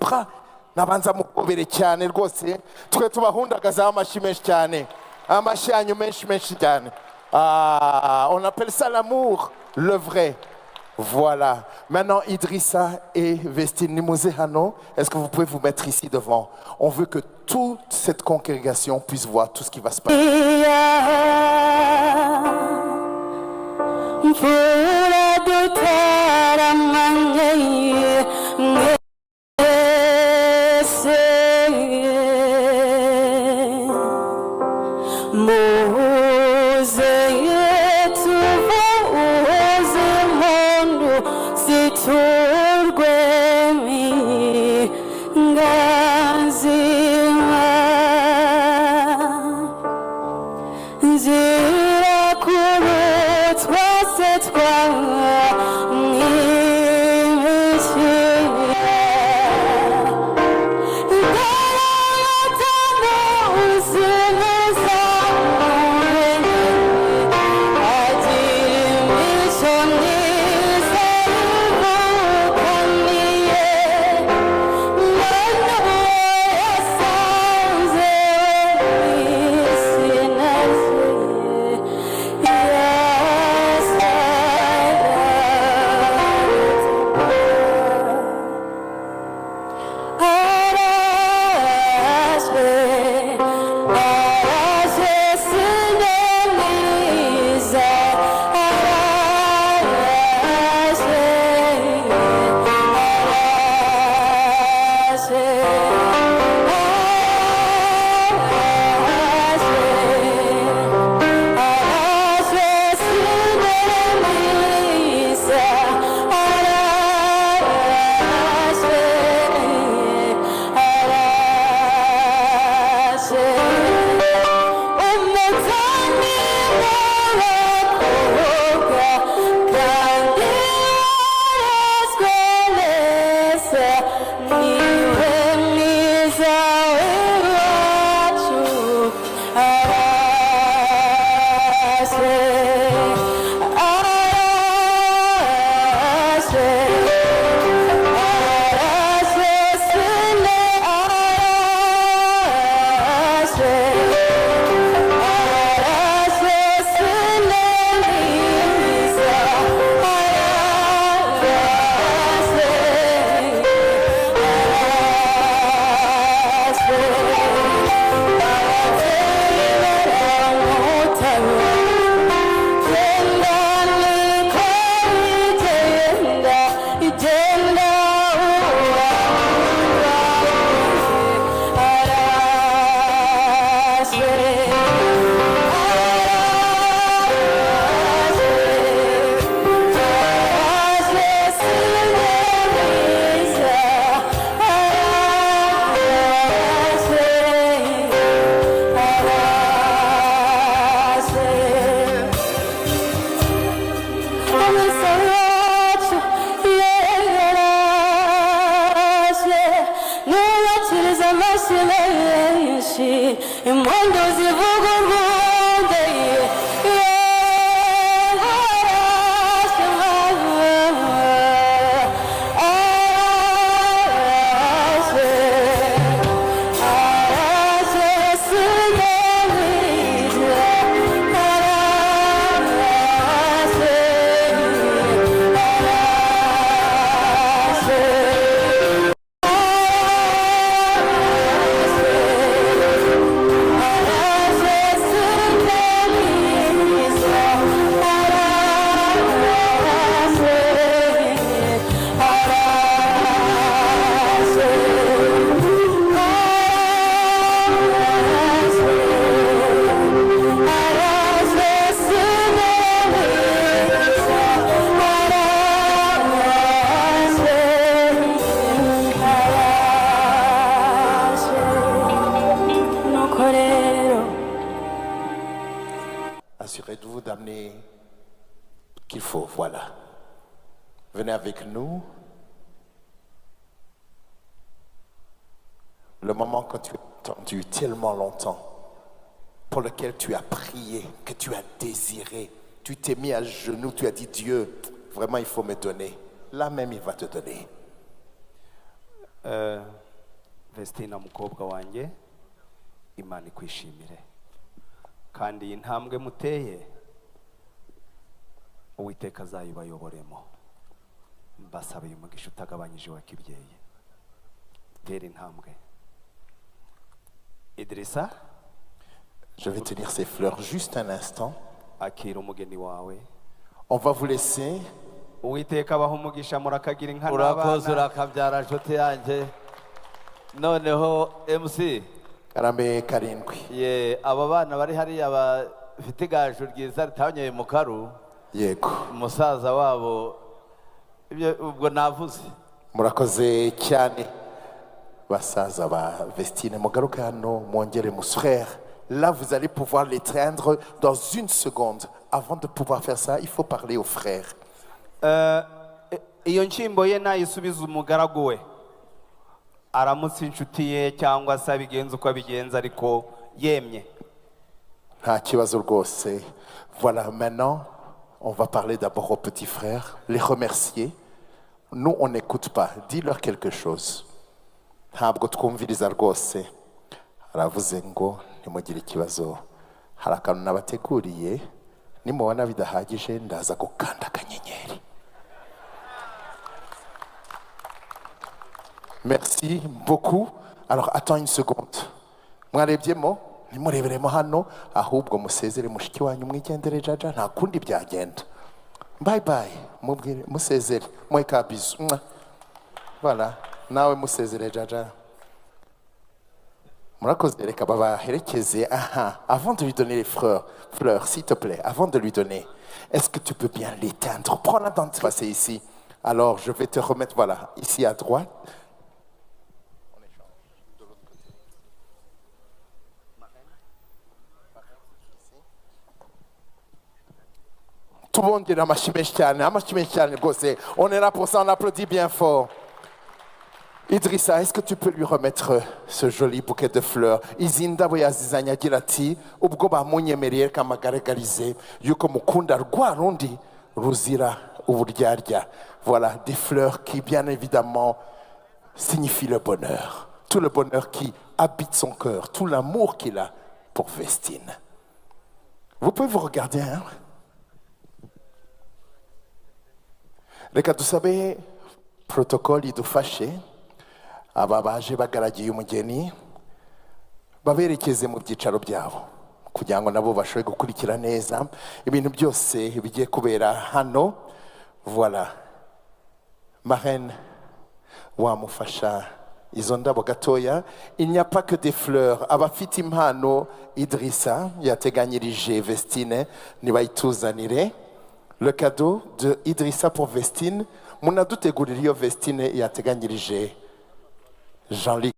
bras nabanza mukobere cyane rwose twe tubahundagaza amashi menshi cyane amashi yanyu menshi cyane. On appelle ça l'amour, le vrai. Voilà. Maintenant, Idrissa et Vestine Nimuzehano, est-ce que vous pouvez vous mettre ici devant? On veut que toute cette congrégation puisse voir tout ce qui va se passer. Assurez-vous d'amener qu'il faut, voilà. Venez avec nous. Le moment que tu as attendu tellement longtemps, pour lequel tu as prié, que tu as désiré, tu t'es mis à genoux, tu as dit Dieu, vraiment il faut me donner. Là même il va te donner. Vestina mukobwa wanjye Imana ikwishimire kandi iyi ntambwe muteye Uwiteka azayibayoboremo mbasabe umugisha utagabanyije wa kibyeyi tera intambwe Idrissa Je vais tenir ces fleurs juste un instant. akira umugeni wawe On va vous laisser. Uwiteka abaha umugisha murakagira inka urakoze n'abana urakabyara nshuti yanjye noneho MC Karame karindwi. ye aba bana bari hariya bafite igaju ryiza ritanyoye mu karu Yego. umusaza wabo ubwo navuze Murakoze cyane. Basaza ba Vestine mugaruke hano mwongere mon frère. Là vous allez pouvoir l'étreindre dans une seconde. Avant de pouvoir faire ça, il faut parler au frère. iyo nshyimbo ye nayisubiza umugaragu we aramutse inshuti ye cyangwa se abigenza uko abigenza ariko yemye Nta kibazo rwose. Voilà, maintenant, on va parler d'abord au petit frère, les remercier. Nous, on n'écoute pas. Dis-leur quelque chose. Ntabwo twumviriza rwose. Aravuze ngo ntimugire ikibazo. Hari akantu nabateguriye. Nimubona bidahagije ndaza gukanda akanyenyeri. Merci beaucoup. Alors, attends une seconde. Mwarebyemo ntimureberemo hano ahubwo musezere mushiki wanyu mwigendere jaja nta kundi byagenda. Bye bye. Mubwire musezere. Mweka bisu. Voilà. Nawe musezere jaja. Murakoze reka babaherekeze. Aha. Avant de lui donner les fleurs, s'il te plaît, avant de lui donner, est-ce que tu peux bien l'éteindre? Prends la temps de passer ici. Alors, je vais te remettre, voilà, ici à droite. Tout le monde dit amashyi menshi cyane rwose. On est là pour ça, on applaudit bien fort. Idrissa, est-ce que tu peux lui remettre ce joli bouquet de fleurs? Izi ndabo yazizanye agira ati ubwo bamunyemereye kamagaragarize yuko mukunda rwa rundi ruzira uburyarya. Voilà, des fleurs qui bien évidemment signifient le bonheur. Tout le bonheur qui habite son cœur, tout l'amour qu'il a pour Vestine. Vous pouvez vous regarder, hein? Reka dusabe protocole idufashe aba baje bagaragiye umugeni baberekeze mu byicaro byabo kugira ngo nabo bashobore gukurikira neza ibintu byose bigiye kubera hano. Voilà, marraine wamufasha izo ndabo gatoya. Il n'y a pas que des fleurs. Abafite impano Idrissa yateganyirije Vestine nibayituzanire. Le cadeau de Idrissa pour Vestine, munadutegurira iyo Vestine yateganyirije Jean-Luc.